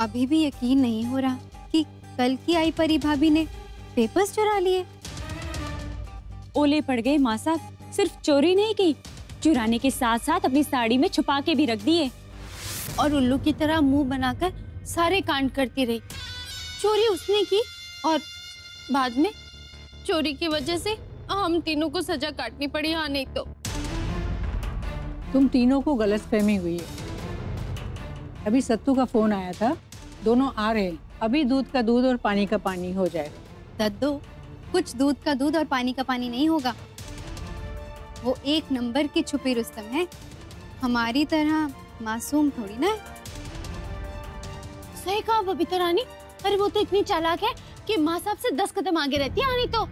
अभी भी यकीन नहीं हो रहा कि कल की आई परी भाभी ने पेपर्स चुरा लिए। ओले पड़ गए माँ साहब, सिर्फ चोरी नहीं की, चुराने के साथ साथ अपनी साड़ी में छुपा के भी रख दिए और उल्लू की तरह मुंह बनाकर सारे कांड करती रही। चोरी उसने की और बाद में चोरी की वजह से हम तीनों को सजा काटनी पड़ी। हाँ नहीं तो तुम तीनों को गलतफहमी हुई है। अभी सत्तू का फोन आया था, दोनों आ रहे हैं। अभी दूध का दूध और पानी का पानी हो जाए। दद्दो, कुछ दूध का दूध और पानी का पानी नहीं होगा। वो एक नंबर की छुपी रुस्तम है, हमारी तरह मासूम थोड़ी ना है। सही कहा बबीता रानी। अरे वो तो इतनी चालाक है कि माँ साहब से 10 कदम आगे रहती है। हाँ नहीं तो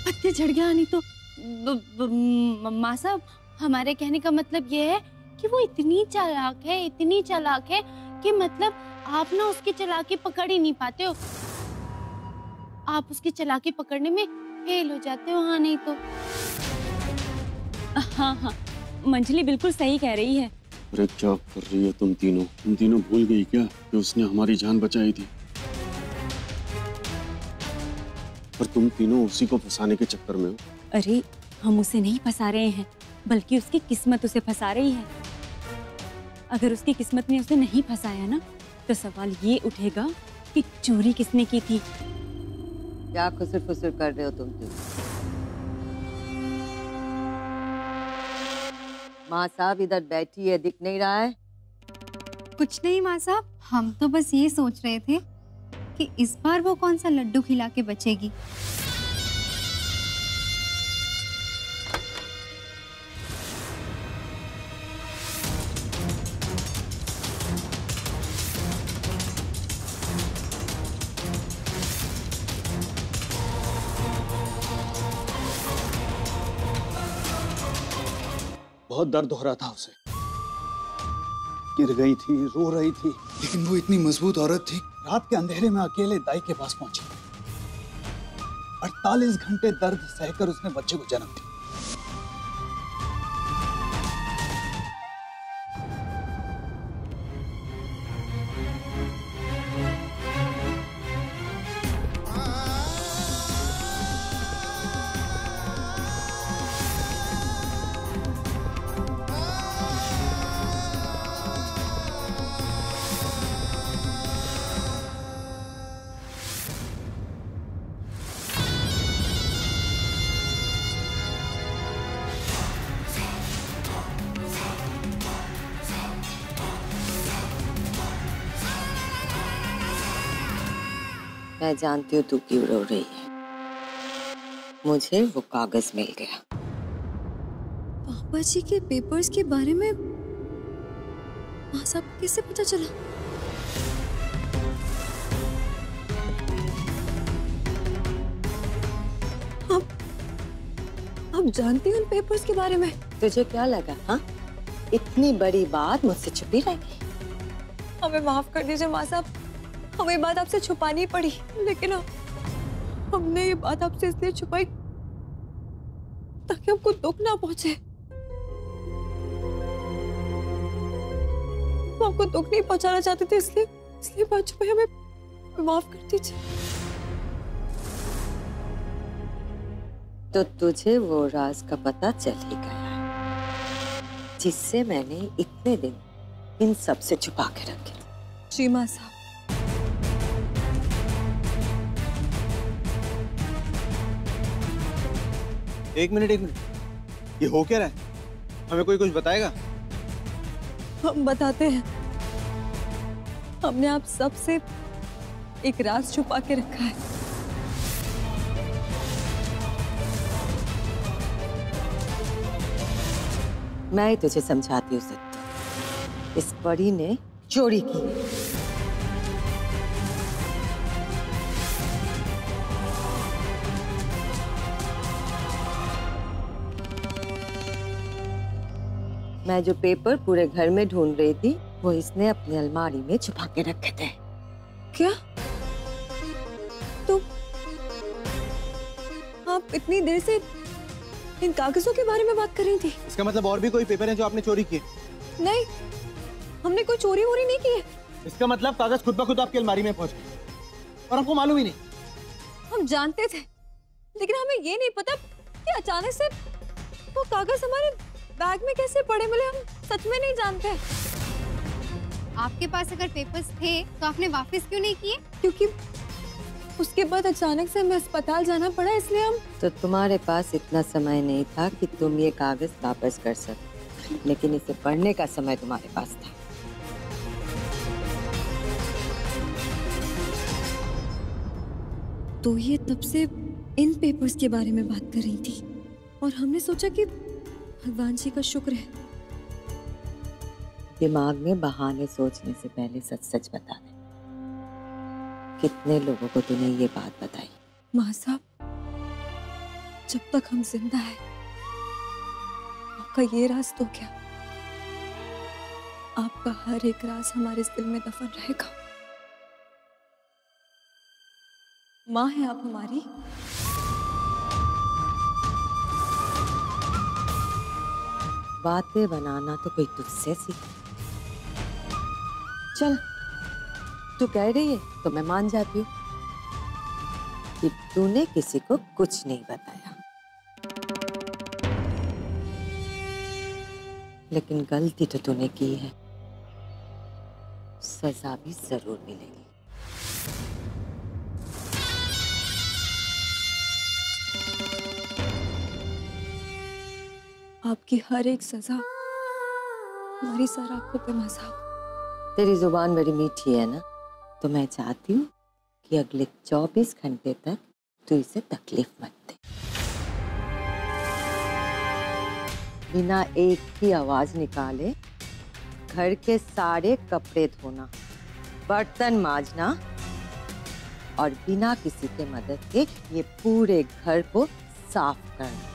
पत्ते झड़ गया। नहीं तो माँ साहब, हमारे कहने का मतलब ये है कि वो इतनी चालाक है कि मतलब आप ना उसकी चालाकी पकड़ ही नहीं पाते हो। आप उसकी चालाकी पकड़ने में फेल हो जाते हो। हाँ नहीं तो हाँ हाँ, मंजली बिल्कुल सही कह रही है। अरे क्या कर रही है तुम तीनों भूल गई क्या कि उसने हमारी जान बचाई थी? पर तुम तीनों उसी को फंसाने के चक्कर में हो। अरे हम उसे नहीं फंसा रहे हैं, बल्कि उसकी किस्मत उसे फंसा रही है। अगर उसकी किस्मत ने उसे नहीं फंसाया ना, तो सवाल ये उठेगा कि चोरी किसने की थी। क्या खुसर फुसर कर रहे हो तुम तीन? माँ साहब इधर बैठी है, दिख नहीं रहा है? कुछ नहीं माँ साहब, हम तो बस ये सोच रहे थे कि इस बार वो कौन सा लड्डू खिला के बचेगी। बहुत दर्द हो रहा था उसे, गिर गई थी, रो रही थी, लेकिन वो इतनी मजबूत औरत थी। रात के अंधेरे में अकेले दाई के पास पहुंची। 48 घंटे दर्द सहकर उसने बच्चे को जन्म दिया। मैं जानती हूँ तू क्यों रो रही है। मुझे वो कागज मिल गया। पापा जी के पेपर्स के बारे में माँ साहब को कैसे पता चला? आप जानती हो उन पेपर्स के बारे में? तुझे क्या लगा? हाँ, इतनी बड़ी बात मुझसे छुपी रहेगी? हमें माफ कर दीजिए माँ साहब, हमें बात आपसे छुपानी पड़ी, लेकिन हमने ये बात आपसे इसलिए छुपाई ताकि हमको दुख ना पहुंचे। हम आपको दुख नहीं पहुंचाना चाहते थे, इसलिए बात छुपाई। हमें माफ कर दीजिए। तो तुझे वो राज का पता चल ही गया जिससे मैंने इतने दिन इन सब से छुपा के रखे। जी माँ साहब। एक मिनट, ये हो क्या रहा है? हमें कोई कुछ बताएगा? हम बताते हैं। हमने आप सबसे एक राज छुपा के रखा है। मैं ही तुझे समझाती हूँ सत्य। इस परी ने चोरी की। मैं जो पेपर पूरे घर में ढूंढ रही थी, वो इसने अपनी अलमारी में छुपा के रखे थे। क्या? तो आप इतनी देर से इन कागजों के बारे में बात कर रही थी। इसका मतलब और भी कोई पेपर हैं जो आपने चोरी किए? नहीं, हमने कोई चोरी वोरी नहीं की है। इसका मतलब कागज खुद ब खुद आपकी अलमारी में पहुंच गए और आपको मालूम ही नहीं। हम जानते थे, लेकिन हमें ये नहीं पता कि अचानक से वो कागज हमारे बैग में कैसे पड़े मिले। हम सच में नहीं जानते। आपके पास अगर पेपर्स थे तो आपने वापस क्यों नहीं किए? क्योंकि उसके बाद अचानक से हमें अस्पताल जाना पड़ा, इसलिए हम। तो तुम्हारे पास इतना समय नहीं था कि तुम ये कागज वापस कर सकते, लेकिन इसे पढ़ने का समय तुम्हारे पास था। तो ये तब से इन पेपर्स के बारे में बात कर रही थी और हमने सोचा कि भगवान जी का शुक्र है। दिमाग में बहाने सोचने से पहले सच सच बता दे, कितने लोगों को तूने ये बात बताई? माँ साहब, जब तक हम जिंदा है आपका ये राज तो क्या, आपका हर एक राज हमारे दिल में दफन रहेगा। माँ है आप हमारी। बातें बनाना तो कोई तुझसे सीखे। चल, तू कह रही है तो मैं मान जाती हूँ कि तूने किसी को कुछ नहीं बताया, लेकिन गलती तो तूने की है, सजा भी जरूर मिलेगी। आपकी हर एक सजा हमारी सर आंखों पे माँ साहब। तेरी जुबान बड़ी मीठी है ना, तो मैं चाहती हूँ कि अगले 24 घंटे तक तू इसे तकलीफ मत दे। बिना एक ही आवाज निकाले घर के सारे कपड़े धोना, बर्तन मांजना और बिना किसी के मदद के ये पूरे घर को साफ करना।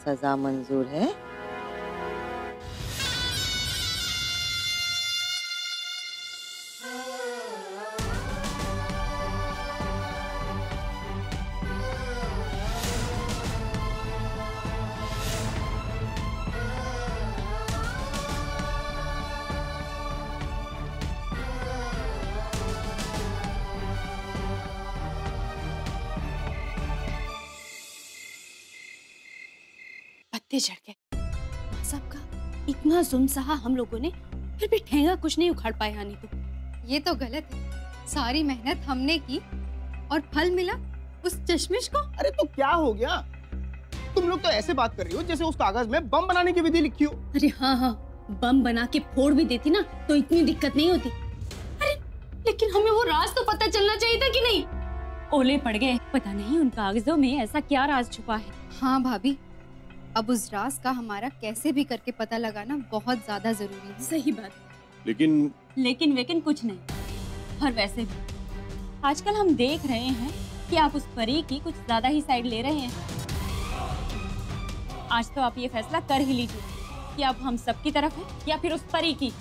सजा मंजूर है? पत्ते झड़ गए सबका। इतना जुल्म सहा हम लोगों ने, फिर भी ठेंगा कुछ नहीं उखाड़ पाए हानि तो। ये तो गलत है। सारी मेहनत हमने की और फल मिला उस चश्मिश को। अरे तो क्या हो गया? तुम लोग तो ऐसे बात कर रही हो जैसे उस कागज में बम बनाने की विधि लिखी हो। अरे हाँ हाँ, बम बना के फोड़ भी देती ना तो इतनी दिक्कत नहीं होती। अरे लेकिन हमें वो राज तो पता चलना चाहिए था कि नहीं? ओले पड़ गए। पता नहीं उन कागजों में ऐसा क्या राज छुपा है। हाँ भाभी, अब उस राज का हमारा कैसे भी करके पता लगाना बहुत ज्यादा जरूरी है। सही बात। लेकिन वेकिन कुछ नहीं। और वैसे भी आजकल हम देख रहे हैं कि आप उस परी की कुछ ज्यादा ही साइड ले रहे हैं। आज तो आप ये फैसला कर ही लीजिए कि आप हम सब की तरफ हैं या फिर उस परी की।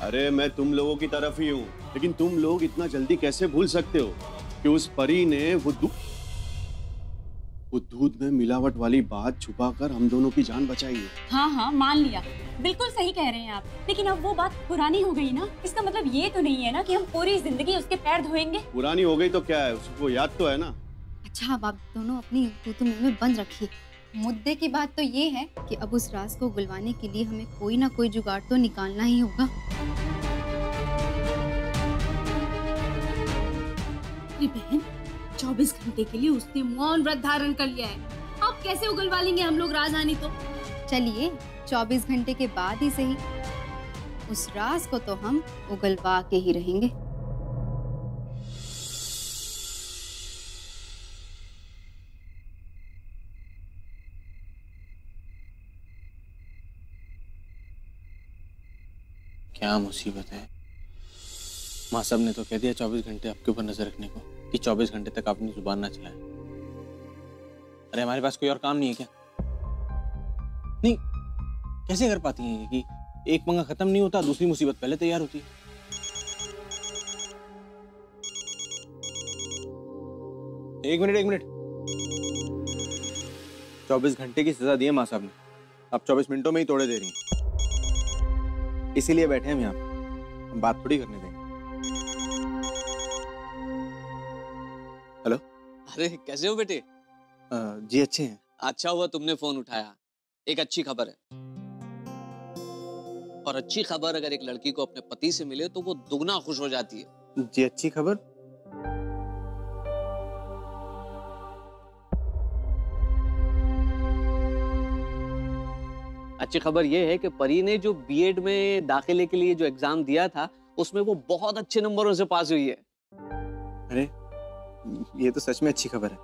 अरे मैं तुम लोगों की तरफ ही हूँ, लेकिन तुम लोग इतना जल्दी कैसे भूल सकते हो कि उस परी ने वो दूध में मिलावट वाली बात छुपाकर हम दोनों की जान बचाई है। हाँ हाँ, मान लिया, बिल्कुल सही कह रहे हैं आप। लेकिन अब वो बात पुरानी हो गई ना। इसका मतलब ये तो नहीं है ना कि हम पूरी जिंदगी उसके पैर धोएंगे। पुरानी हो गई तो क्या है, उसको याद तो है ना। अच्छा, अब आप दोनों अपनी तू में बंद रखिए। मुद्दे की बात तो ये है कि अब उस राज को उगलवाने के लिए हमें कोई ना कोई जुगाड़ तो निकालना ही होगा। बहन, 24 घंटे के लिए उसने मौन व्रत धारण कर लिया है। अब कैसे उगलवा लेंगे हम लोग राजधानी तो? चलिए 24 घंटे के बाद ही सही, उस राज को तो हम उगलवा के ही रहेंगे। क्या मुसीबत है। माँ साहब ने तो कह दिया 24 घंटे आपके ऊपर नजर रखने को, कि 24 घंटे तक अपनी जुबान ना चलाएं। अरे हमारे पास कोई और काम नहीं है क्या? नहीं, कैसे कर पाती हैं कि एक पंगा खत्म नहीं होता दूसरी मुसीबत पहले तैयार होती है। एक मिनट। 24 घंटे की सजा दी है माँ साहब ने, आप 24 मिनटों में ही तोड़े दे रही हैं। इसीलिए बैठे हैं हम यहाँ, हम बात थोड़ी करने देंगे। हेलो। अरे कैसे हो बेटे? जी अच्छे हैं। अच्छा हुआ तुमने फोन उठाया। एक अच्छी खबर है, और अच्छी खबर अगर एक लड़की को अपने पति से मिले तो वो दुगना खुश हो जाती है। जी अच्छी खबर? अच्छी खबर ये है कि परी ने जो बीएड में दाखिले के लिए जो एग्जाम दिया था उसमें वो बहुत अच्छे नंबरों से पास हुई है। अरे ये तो सच में अच्छी खबर है।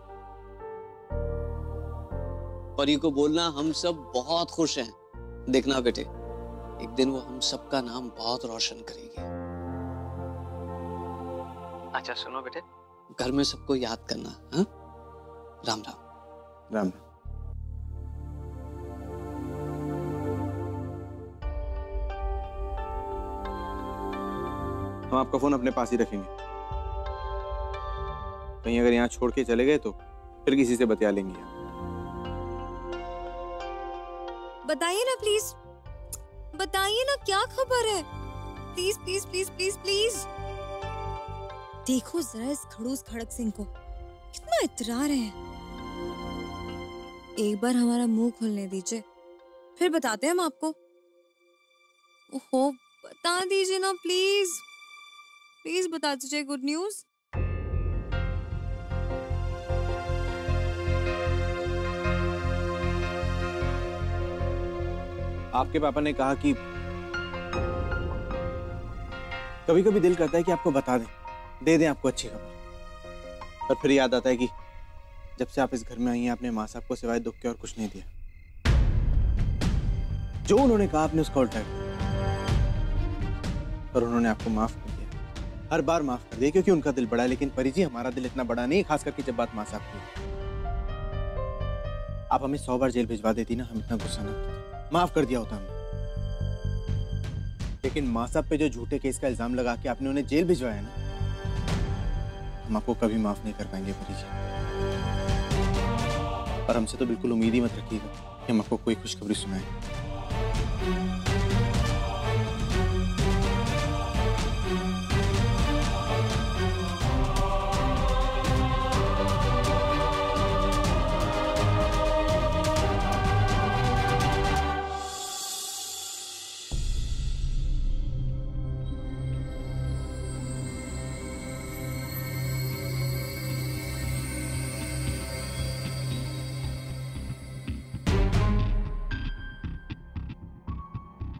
परी को बोलना हम सब बहुत खुश हैं। देखना बेटे, एक दिन वो हम सबका नाम बहुत रोशन करेगी। अच्छा सुनो बेटे, घर में सबको याद करना। हाँ, राम राम। राम। हम आपका फोन अपने पास ही रखेंगे, कहीं अगर यहाँ छोड़ के चले गए तो फिर किसी से बतिया लेंगे। बताइए ना प्लीज, बताइए ना क्या खबर है। Please please please please please. देखो जरा इस खड़ूस खड़क सिंह को, कितना इतरा रहे हैं। एक बार हमारा मुंह खोलने दीजिए, फिर बताते हैं हम आपको। ओहो बता दीजिए ना प्लीज, प्लीज बता दीजिए गुड न्यूज। आपके पापा ने कहा कि कभी कभी दिल करता है कि आपको बता दें, दे दें आपको अच्छी खबर, पर फिर याद आता है कि जब से आप इस घर में आई हैं आपने माँ साहब को सिवाय दुख के और कुछ नहीं दिया। जो उन्होंने कहा आपने उसका उल्टा किया, पर उन्होंने आपको माफ कर दिया, हर बार माफ कर दिया क्योंकि उनका दिल बड़ा है। लेकिन परी जी हमारा दिल इतना बड़ा नहीं, खास करके जब बात माँ साहब की। आप हमें 100 बार जेल भिजवा देती ना, हम इतना गुस्सा ना करते, माफ कर दिया होता हमने। लेकिन माँ साहब पे जो झूठे केस का इल्जाम लगा के आपने उन्हें जेल भिजवाया ना, हम आपको कभी माफ नहीं कर पाएंगे परी जी। और हमसे तो बिल्कुल उम्मीद ही मत रखिएगा कि हम आपको कोई खुशखबरी सुनाएं।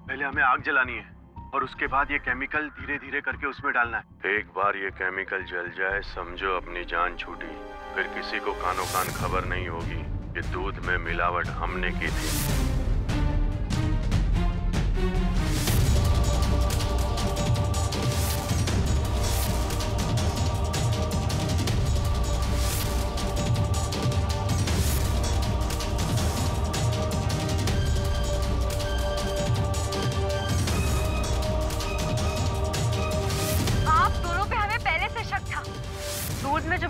पहले हमें आग जलानी है और उसके बाद ये केमिकल धीरे धीरे करके उसमें डालना है। एक बार ये केमिकल जल जाए समझो अपनी जान छूटी, फिर किसी को कानो कान खबर नहीं होगी कि दूध में मिलावट हमने की थी।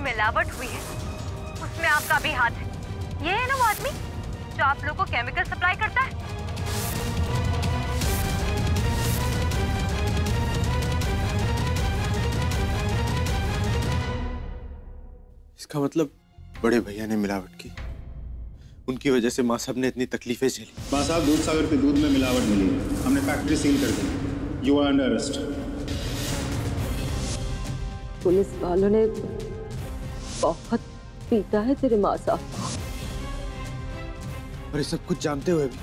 मिलावट हुई है उसमें आपका भी हाथ है। ये है ना वो आदमी जो आप लोगों को केमिकल सप्लाई करता है? इसका मतलब बड़े भैया ने मिलावट की, उनकी वजह से माँ साहब ने इतनी तकलीफें झेली। माँ साहब दूध सागर के दूध में मिलावट मिली है, हमने फैक्ट्री सील कर दी। You are under arrest. Police वालों ने बहुत पीटा है तेरे माँ साहब को। और ये सब कुछ जानते हुए भी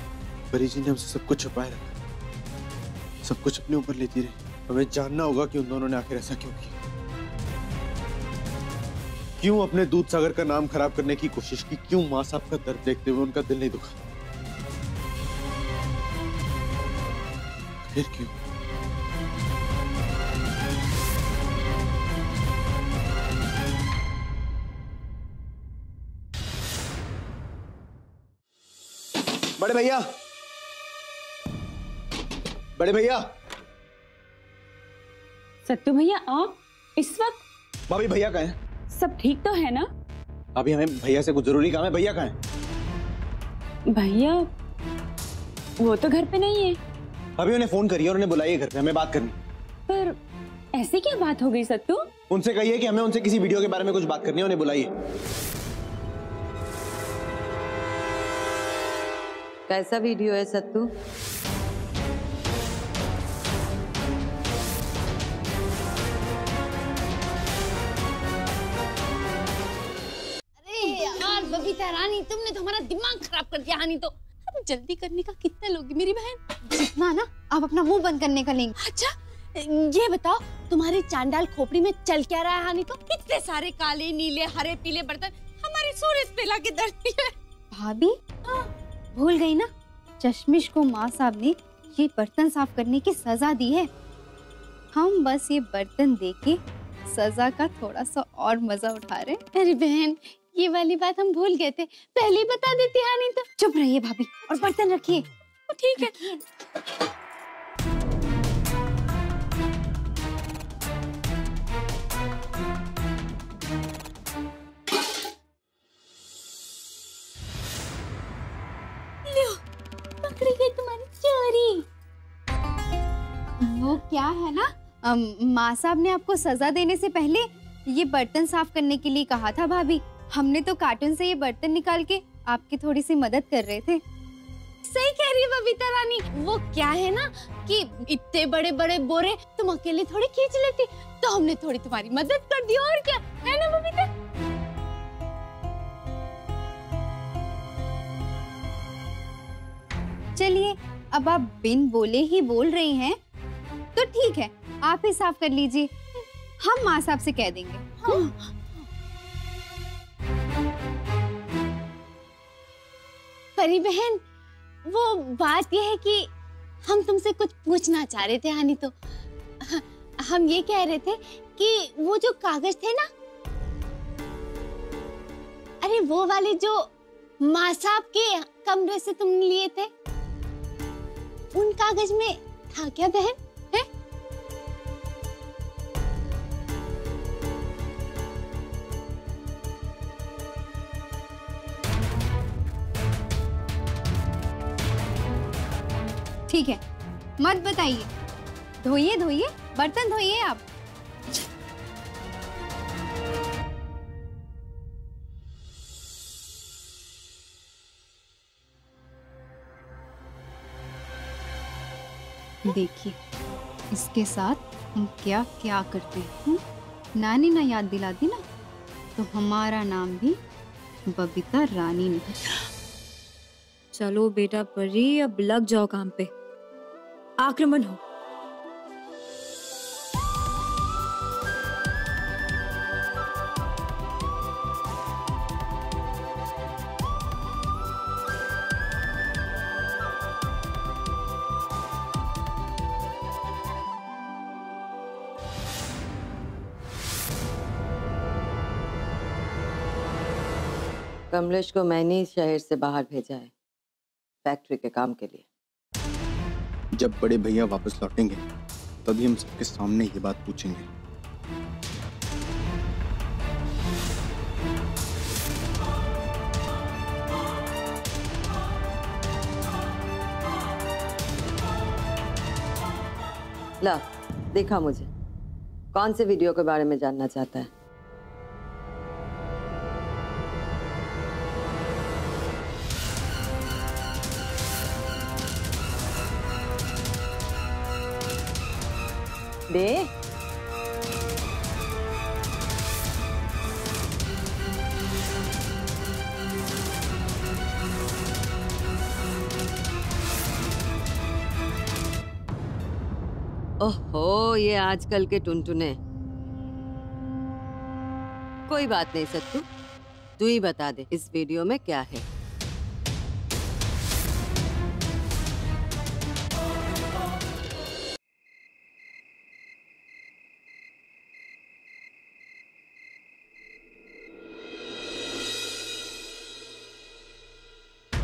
परी जी ने हमसे सब कुछ छुपाए रखा, सब कुछ अपने ऊपर लेती रही। हमें जानना होगा कि उन दोनों ने आखिर ऐसा क्यों किया, क्यों अपने दूध सागर का नाम खराब करने की कोशिश की, क्यों माँ साहब का दर्द देखते हुए उनका दिल नहीं दुखा, फिर क्यों? बड़े भैया, बड़े भैया। सत्तू भैया आप इस वक्त? भाभी भैया कहाँ हैं? सब ठीक तो है ना? अभी हमें भैया से कुछ जरूरी काम है। भैया कहाँ है? भैया वो तो घर पे नहीं है। अभी उन्हें फोन करिए और उन्हें बुलाइए घर पे, हमें बात करनी। पर ऐसी क्या बात हो गई सत्तू? उनसे कहिए कि हमें उनसे किसी वीडियो के बारे में कुछ बात करनी है, उन्हें बुलाइए। कैसा वीडियो है सत्तू? यार बबीता रानी, तुमने तो हमारा दिमाग खराब कर दिया। हानि तो अब जल्दी करने का कितना लोगी मेरी बहन? जितना ना आप अपना मुंह बंद करने का लेंगे। अच्छा ये बताओ, तुम्हारी चांडाल खोपड़ी में चल क्या रहा है? हानि तो इतने सारे काले नीले हरे पीले बर्तन हमारी सूरज पे लाके धरती है। भाभी भूल गई ना, चश्मिश को माँ साहब ने ये बर्तन साफ करने की सजा दी है। हम बस ये बर्तन देके सजा का थोड़ा सा और मजा उठा रहे हैं। अरे बहन, ये वाली बात हम भूल गए थे, पहले ही बता देती। हानि तो चुप रहिए भाभी और बर्तन रखिए। ठीक है। पकड़ी गई तुम्हारी चोरी। वो क्या है ना, माँ साहब ने आपको सजा देने से पहले ये बर्तन साफ करने के लिए कहा था भाभी। हमने तो कार्टून से ये बर्तन निकाल के आपकी थोड़ी सी मदद कर रहे थे। सही कह रही है बबीता रानी। वो क्या है ना कि इतने बड़े बड़े बोरे तुम अकेले थोड़ी खींच लेती, तो हमने थोड़ी तुम्हारी मदद कर दी। और क्या है ना बबीता? चलिए अब आप बिन बोले ही बोल रही हैं, तो ठीक है आप ही साफ कर लीजिए, हम माँ साहब से कह देंगे। हाँ। परी बहन, वो बात यह है कि हम तुमसे कुछ पूछना चाह रहे थे। हानि तो हम ये कह रहे थे कि वो जो कागज थे ना, अरे वो वाले जो माँ साहब के कमरे से तुमने लिए थे, उन कागज में था क्या बहन? है? ठीक है मत बताइए, धोइए धोइए बर्तन धोइए आप। देखिए इसके साथ हम क्या क्या करते हैं। नानी ना याद दिला दी ना, तो हमारा नाम भी बबीता रानी नहीं। चलो बेटा परी, अब लग जाओ काम पे। आक्रमण हो। कमलेश को मैंने ही शहर से बाहर भेजा है, फैक्ट्री के काम के लिए। जब बड़े भैया वापस लौटेंगे तभी हम सबके सामने ये बात पूछेंगे। ला देखा मुझे, कौन से वीडियो के बारे में जानना चाहता है? दे। ओहो, ये आजकल के टुनटुने। कोई बात नहीं सत्तू, तू ही बता दे इस वीडियो में क्या है।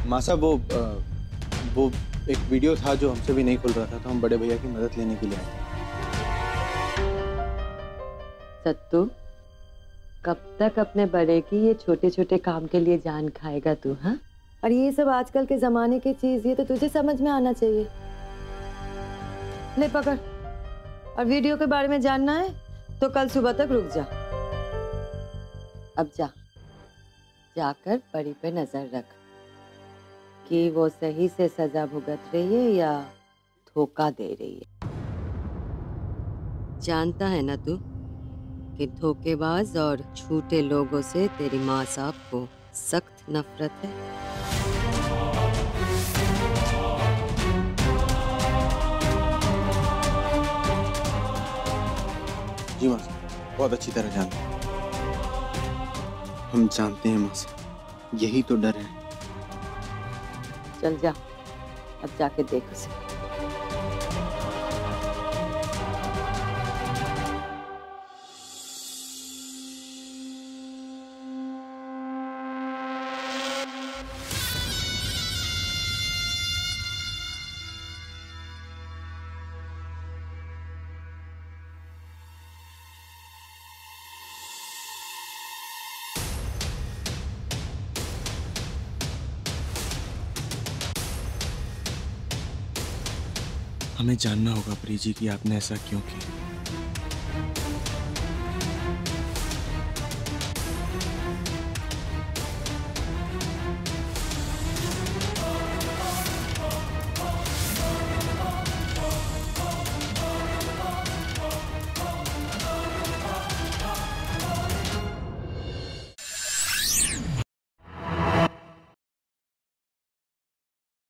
माँ साहब वो एक वीडियो था जो हमसे भी नहीं खुल रहा था, तो हम बड़े भैया की मदद लेने के लिए आए थे। सत्तू, कब तक अपने बड़े की ये छोटे छोटे काम के लिए जान खाएगा तू? हाँ, और ये सब आजकल के जमाने की चीज, ये तो तुझे समझ में आना चाहिए। ले पकड़, और वीडियो के बारे में जानना है तो कल सुबह तक रुक जा। अब जा, जाकर बड़ी पे नजर रख कि वो सही से सजा भुगत रही है या धोखा दे रही है। जानता है ना तू कि धोखेबाज और झूठे लोगों से तेरी माँ साहब को सख्त नफरत है। जी माँ साहब, बहुत अच्छी तरह जानते हैं। हम जानते हैं माँ साहब, यही तो डर है। चल जा, अब जाके देख उसे। हमें जानना होगा प्री जी कि आपने ऐसा क्यों किया।